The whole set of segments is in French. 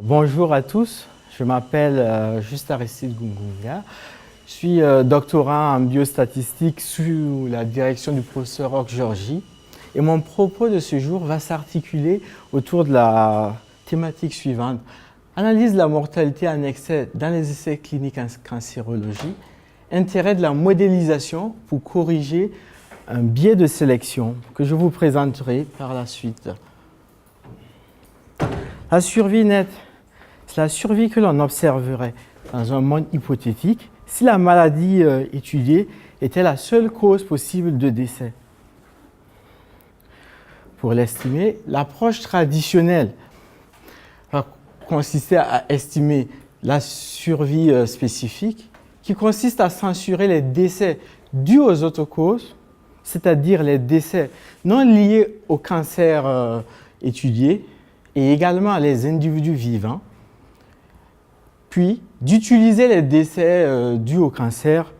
Bonjour à tous, je m'appelle Juste Aristide Gungunga. Je suis doctorant en biostatistique sous la direction du professeur Roch Georgie. Et mon propos de ce jour va s'articuler autour de la thématique suivante. Analyse de la mortalité en excès dans les essais cliniques en cancérologie. Intérêt de la modélisation pour corriger un biais de sélection que je vous présenterai par la suite. La survie nette, c'est la survie que l'on observerait dans un monde hypothétique si la maladie étudiée était la seule cause possible de décès. Pour l'estimer, l'approche traditionnelle va consister à estimer la survie spécifique, qui consiste à censurer les décès dus aux autres causes, c'est-à-dire les décès non liés au cancer étudié, et également les individus vivants, puis d'utiliser les décès dus au cancer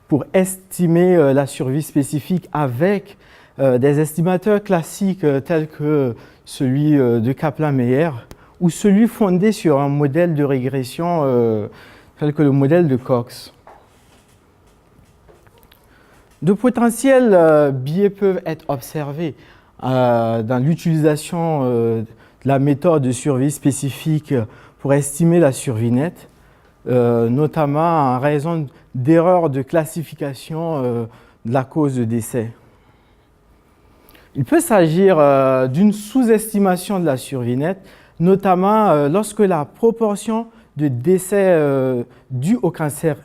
pour estimer la survie spécifique avec des estimateurs classiques tels que celui de Kaplan-Meier ou celui fondé sur un modèle de régression tel que le modèle de Cox. De potentiels biais peuvent être observés dans l'utilisation de la méthode de survie spécifique pour estimer la survie nette, notamment en raison d'erreurs de classification de la cause de décès. Il peut s'agir d'une sous-estimation de la survie nette, notamment lorsque la proportion de décès dus au cancer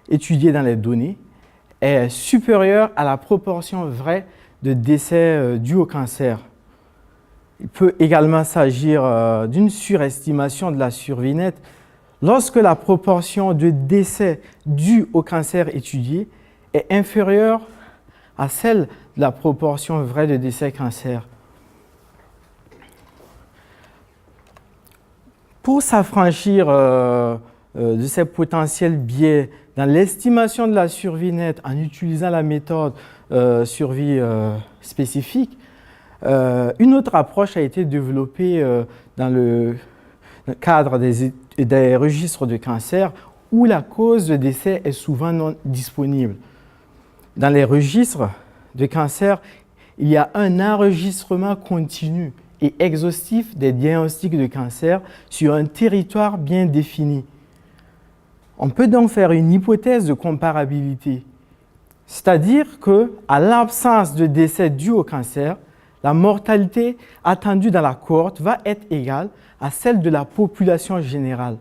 étudiés dans les données est supérieure à la proportion vraie de décès dus au cancer. Il peut également s'agir d'une surestimation de la survie nette lorsque la proportion de décès dus au cancer étudié est inférieure à celle de la proportion vraie de décès cancer. Pour s'affranchir de ces potentiels biais dans l'estimation de la survie nette en utilisant la méthode survie spécifique, une autre approche a été développée dans le cadre des registres de cancer où la cause de décès est souvent non disponible. Dans les registres de cancer, il y a un enregistrement continu et exhaustif des diagnostics de cancer sur un territoire bien défini. On peut donc faire une hypothèse de comparabilité, c'est-à-dire qu'à l'absence de décès dû au cancer, la mortalité attendue dans la cohorte va être égale à celle de la population générale.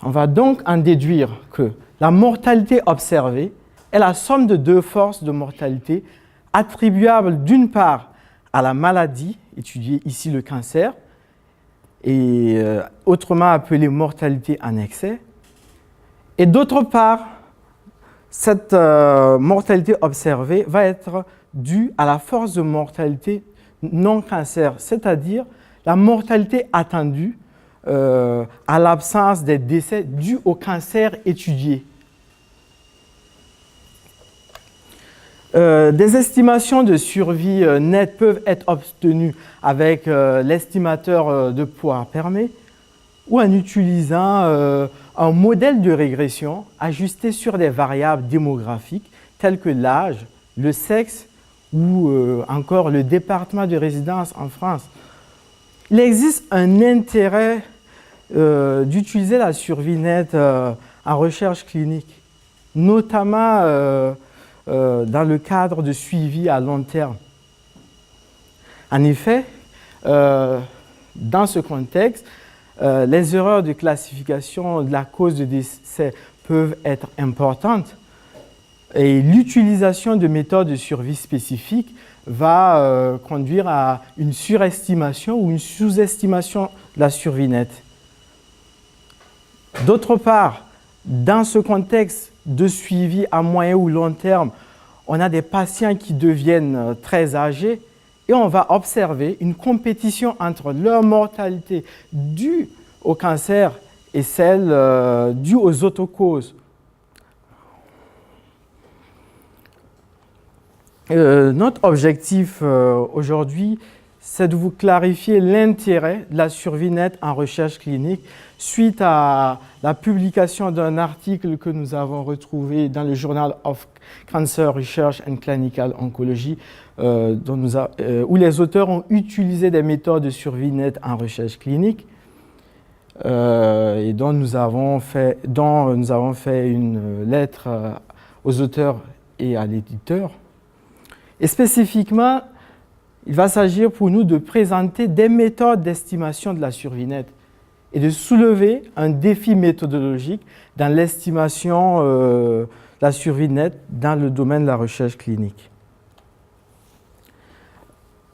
On va donc en déduire que la mortalité observée est la somme de deux forces de mortalité attribuables d'une part à la maladie, étudiée ici le cancer, et autrement appelée mortalité en excès, et d'autre part, cette mortalité observée va être due à la force de mortalité non-cancer, c'est-à-dire la mortalité attendue à l'absence des décès dus au cancer étudié. Des estimations de survie nette peuvent être obtenues avec l'estimateur de Poire-Permet ou en utilisant un modèle de régression ajusté sur des variables démographiques telles que l'âge, le sexe ou encore le département de résidence en France. Il existe un intérêt d'utiliser la survie nette en recherche clinique, notamment dans le cadre de suivi à long terme. En effet, dans ce contexte, les erreurs de classification de la cause de décès peuvent être importantes et l'utilisation de méthodes de survie spécifiques va conduire à une surestimation ou une sous-estimation de la survie nette. D'autre part, dans ce contexte de suivi à moyen ou long terme, on a des patients qui deviennent très âgés et on va observer une compétition entre leur mortalité due au cancer et celle due aux autres causes. Notre objectif aujourd'hui c'est de vous clarifier l'intérêt de la survie nette en recherche clinique suite à la publication d'un article que nous avons retrouvé dans le Journal of Cancer Research and Clinical Oncology, où les auteurs ont utilisé des méthodes de survie nette en recherche clinique et dont nous avons fait une lettre aux auteurs et à l'éditeur. Et spécifiquement, il va s'agir pour nous de présenter des méthodes d'estimation de la survie nette et de soulever un défi méthodologique dans l'estimation de la survie nette dans le domaine de la recherche clinique.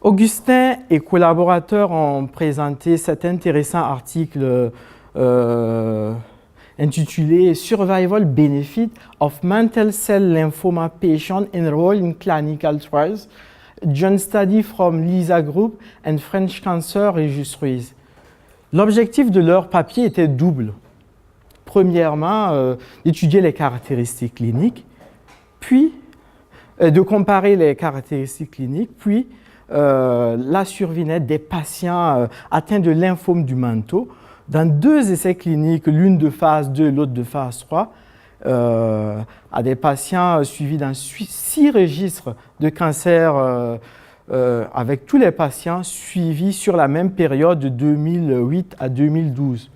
Augustin et collaborateurs ont présenté cet intéressant article intitulé « Survival Benefit of Mantle Cell Lymphoma Patients Enrolled in Clinical Trials, Joint Study from LISA Group and French Cancer Registries ». L'objectif de leur papier était double. Premièrement, d'étudier les caractéristiques cliniques, puis de comparer les caractéristiques cliniques, puis la survie nette des patients atteints de lymphome du manteau dans 2 essais cliniques, l'une de phase 2 et l'autre de phase 3, à des patients suivis dans 6 registres de cancer avec tous les patients suivis sur la même période de 2008 à 2012.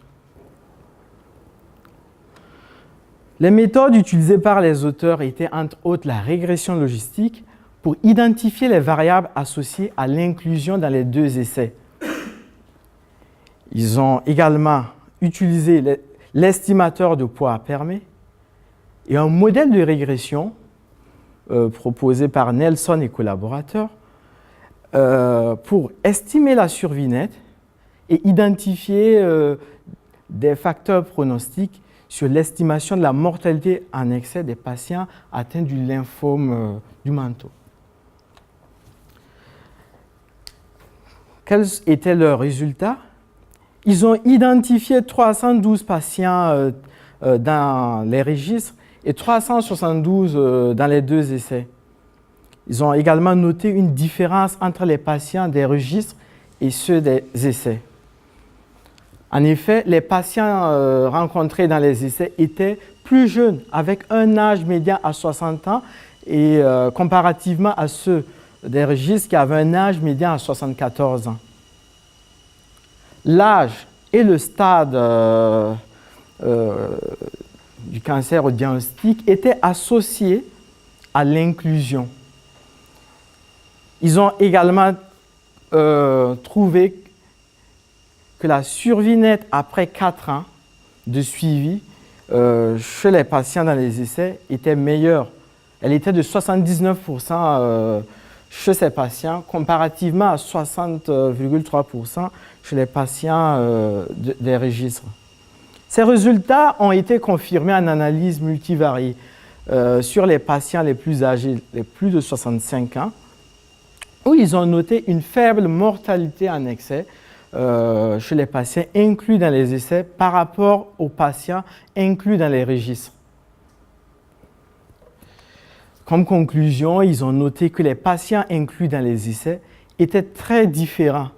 Les méthodes utilisées par les auteurs étaient entre autres la régression logistique pour identifier les variables associées à l'inclusion dans les 2 essais. Ils ont également utilisé l'estimateur de poids à permet et un modèle de régression proposé par Nelson et collaborateurs pour estimer la survie nette et identifier des facteurs pronostiques sur l'estimation de la mortalité en excès des patients atteints du lymphome du manteau. Quels étaient leurs résultats? Ils ont identifié 312 patients dans les registres et 372 dans les 2 essais. Ils ont également noté une différence entre les patients des registres et ceux des essais. En effet, les patients rencontrés dans les essais étaient plus jeunes, avec un âge médian à 60 ans, et comparativement à ceux des registres qui avaient un âge médian à 74 ans. L'âge et le stade du cancer au diagnostic étaient associés à l'inclusion. Ils ont également trouvé que la survie nette après 4 ans de suivi chez les patients dans les essais était meilleure. Elle était de 79% chez ces patients, comparativement à 60,3% chez les patients des registres. Ces résultats ont été confirmés en analyse multivariée sur les patients les plus âgés, les plus de 65 ans, où ils ont noté une faible mortalité en excès chez les patients inclus dans les essais par rapport aux patients inclus dans les registres. Comme conclusion, ils ont noté que les patients inclus dans les essais étaient très différents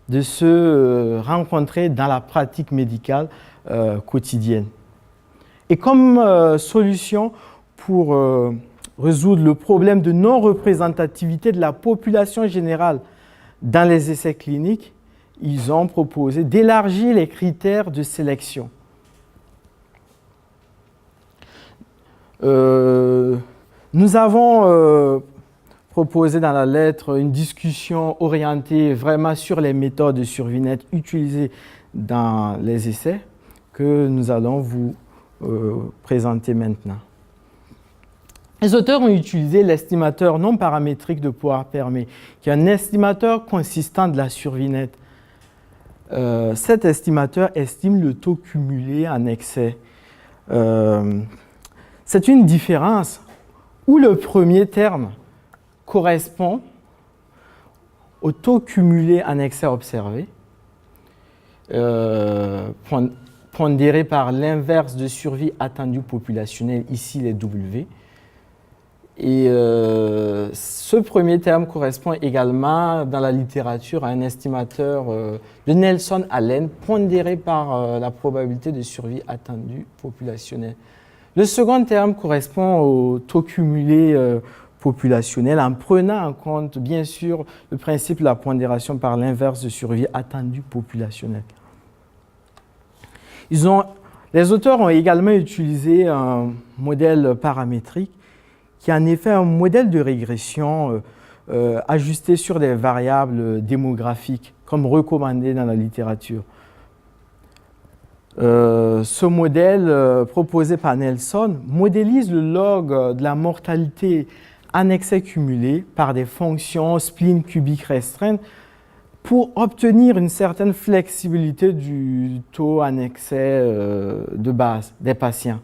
de ceux rencontrés dans la pratique médicale quotidienne. Et comme solution pour résoudre le problème de non-représentativité de la population générale dans les essais cliniques, ils ont proposé d'élargir les critères de sélection. Nous avons proposé dans la lettre une discussion orientée vraiment sur les méthodes de survie nette utilisées dans les essais que nous allons vous présenter maintenant. Les auteurs ont utilisé l'estimateur non paramétrique de poids permet, qui est un estimateur consistant de la survie nette. Cet estimateur estime le taux cumulé en excès. C'est une différence où le premier terme correspond au taux cumulé en excès observé, pondéré par l'inverse de survie attendue populationnelle, ici les W, Et ce premier terme correspond également dans la littérature à un estimateur de Nelson Allen, pondéré par la probabilité de survie attendue populationnelle. Le second terme correspond au taux cumulé populationnel en prenant en compte, bien sûr, le principe de la pondération par l'inverse de survie attendue populationnelle. Les auteurs ont également utilisé un modèle paramétrique qui est en effet un modèle de régression ajusté sur des variables démographiques, comme recommandé dans la littérature. Ce modèle proposé par Nelson modélise le log de la mortalité en excès cumulé par des fonctions spleen cubique restreintes pour obtenir une certaine flexibilité du taux en excès de base des patients.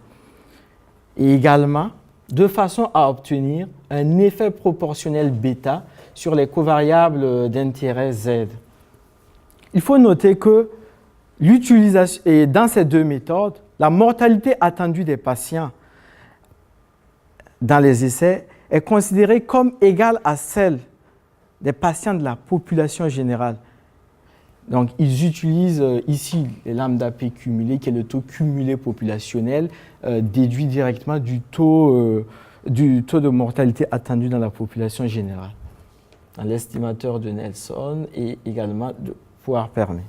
Et également, de façon à obtenir un effet proportionnel bêta sur les covariables d'intérêt Z. Il faut noter que l'utilisation, et dans ces deux méthodes, la mortalité attendue des patients dans les essais est considérée comme égale à celle des patients de la population générale. Donc, ils utilisent ici les lambda P cumulé, qui est le taux cumulé populationnel, déduit directement du taux de mortalité attendu dans la population générale, dans l'estimateur de Nelson et également de Poire-Permet.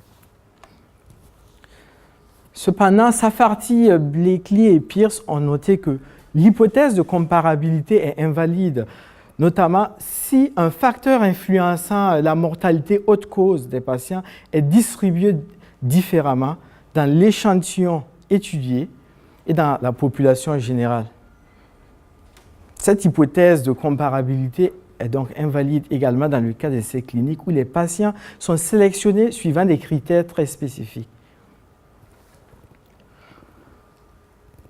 Cependant, Safarty, Blakely et Pierce ont noté que l'hypothèse de comparabilité est invalide, notamment si un facteur influençant la mortalité haute cause des patients est distribué différemment dans l'échantillon étudié et dans la population générale. Cette hypothèse de comparabilité est donc invalide également dans le cas d'essais cliniques où les patients sont sélectionnés suivant des critères très spécifiques.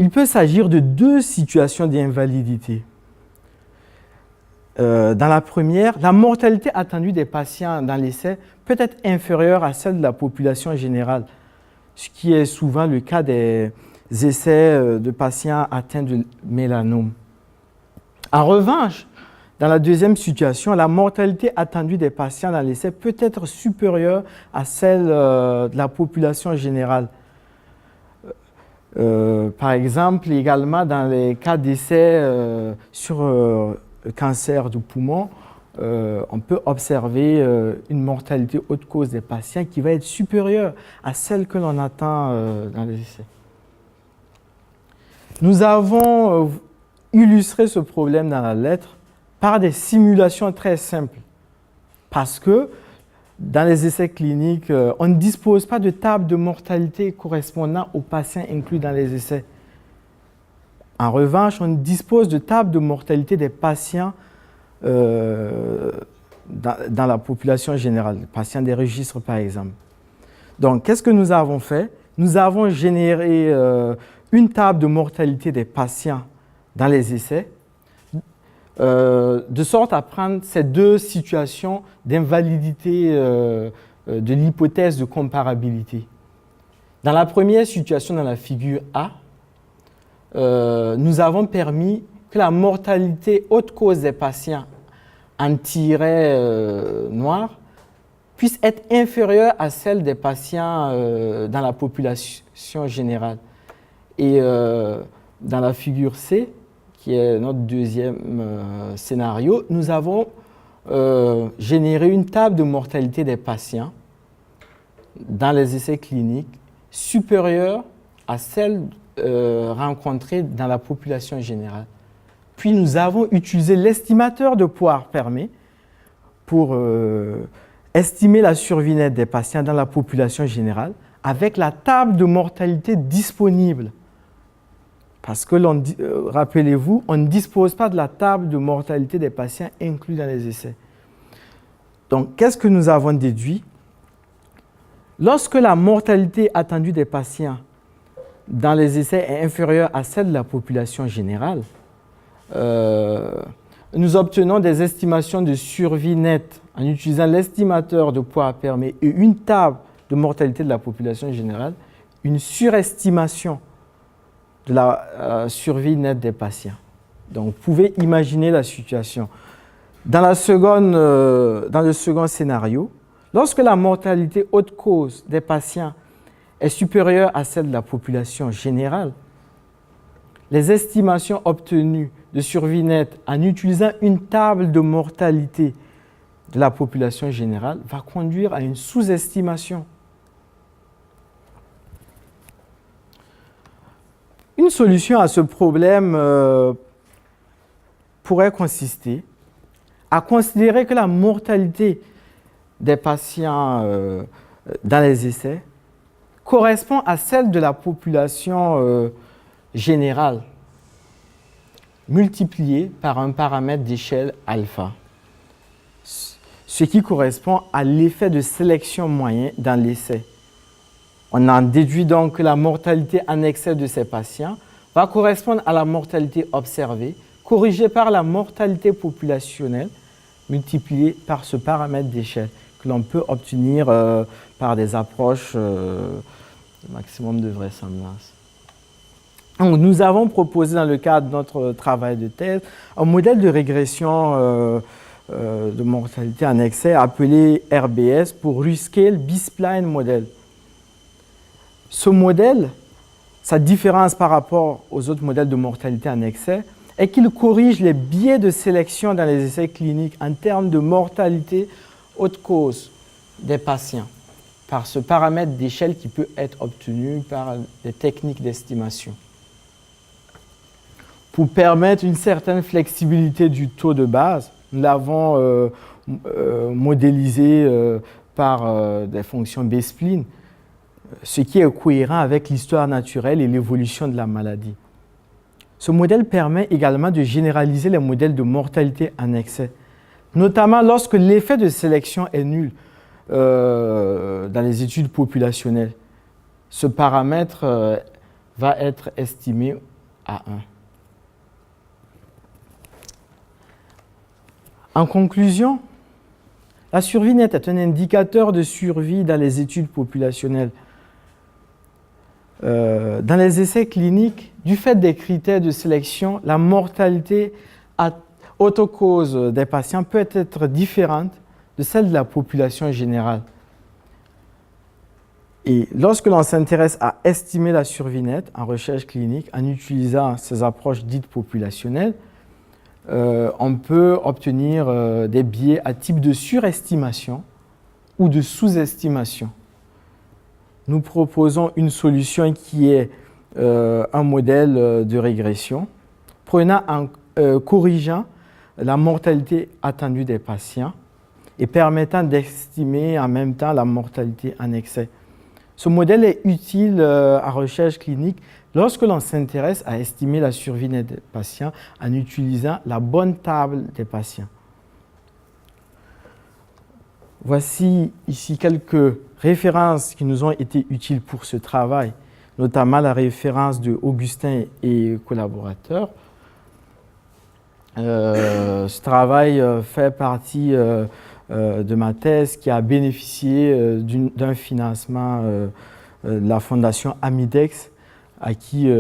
Il peut s'agir de deux situations d'invalidité. Dans la première, la mortalité attendue des patients dans l'essai peut être inférieure à celle de la population générale, ce qui est souvent le cas des essais de patients atteints de mélanome. En revanche, dans la deuxième situation, la mortalité attendue des patients dans l'essai peut être supérieure à celle de la population générale. Par exemple, également dans les cas d'essais sur le cancer du poumon, on peut observer une mortalité haute cause des patients qui va être supérieure à celle que l'on attend dans les essais. Nous avons illustré ce problème dans la lettre par des simulations très simples, parce que dans les essais cliniques, on ne dispose pas de table de mortalité correspondant aux patients inclus dans les essais. En revanche, on dispose de tables de mortalité des patients dans la population générale, les patients des registres par exemple. Donc, qu'est-ce que nous avons fait? Nous avons généré une table de mortalité des patients dans les essais, de sorte à prendre ces deux situations d'invalidité de l'hypothèse de comparabilité. Dans la première situation, dans la figure A, nous avons permis que la mortalité haute cause des patients en tiret noir puisse être inférieure à celle des patients dans la population générale. Et dans la figure C, qui est notre deuxième scénario, nous avons généré une table de mortalité des patients dans les essais cliniques supérieure à celle rencontrée dans la population générale. Puis nous avons utilisé l'estimateur de Poire-Permet pour estimer la survie nette des patients dans la population générale avec la table de mortalité disponible. Parce que, rappelez-vous, on ne dispose pas de la table de mortalité des patients inclus dans les essais. Donc, qu'est-ce que nous avons déduit? Lorsque la mortalité attendue des patients dans les essais est inférieure à celle de la population générale, nous obtenons des estimations de survie nette en utilisant l'estimateur de Poire-Permet et une table de mortalité de la population générale, une surestimation de la survie nette des patients. Donc, vous pouvez imaginer la situation. Dans le second scénario, lorsque la mortalité haute cause des patients est supérieure à celle de la population générale, les estimations obtenues de survie nette en utilisant une table de mortalité de la population générale va conduire à une sous-estimation. Une solution à ce problème pourrait consister à considérer que la mortalité des patients dans les essais correspond à celle de la population générale, multipliée par un paramètre d'échelle alpha, ce qui correspond à l'effet de sélection moyen dans l'essai. On en déduit donc que la mortalité en excès de ces patients va correspondre à la mortalité observée, corrigée par la mortalité populationnelle, multipliée par ce paramètre d'échelle que l'on peut obtenir par des approches de maximum de vraisemblance. Donc, nous avons proposé dans le cadre de notre travail de thèse un modèle de régression de mortalité en excès appelé RBS pour Ruskell B-spline model. Ce modèle, sa différence par rapport aux autres modèles de mortalité en excès, est qu'il corrige les biais de sélection dans les essais cliniques en termes de mortalité haute cause des patients par ce paramètre d'échelle qui peut être obtenu par les techniques d'estimation. Pour permettre une certaine flexibilité du taux de base, nous l'avons modélisé par des fonctions B-spline, ce qui est cohérent avec l'histoire naturelle et l'évolution de la maladie. Ce modèle permet également de généraliser les modèles de mortalité en excès, notamment lorsque l'effet de sélection est nul dans les études populationnelles. Ce paramètre va être estimé à 1. En conclusion, la survie nette est un indicateur de survie dans les études populationnelles. Dans les essais cliniques, du fait des critères de sélection, la mortalité à haute cause des patients peut être différente de celle de la population générale. Et lorsque l'on s'intéresse à estimer la survie nette en recherche clinique en utilisant ces approches dites populationnelles, on peut obtenir des biais à type de surestimation ou de sous-estimation. Nous proposons une solution qui est un modèle de régression, corrigeant la mortalité attendue des patients et permettant d'estimer en même temps la mortalité en excès. Ce modèle est utile en recherche clinique lorsque l'on s'intéresse à estimer la survie nette des patients en utilisant la bonne table des patients. Voici ici quelques références qui nous ont été utiles pour ce travail, notamment la référence de Augustin et collaborateurs. Ce travail fait partie de ma thèse qui a bénéficié d'un financement de la fondation Amidex, à qui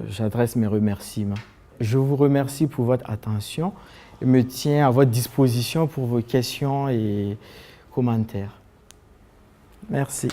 j'adresse mes remerciements. Je vous remercie pour votre attention et me tiens à votre disposition pour vos questions et commentaires. Merci.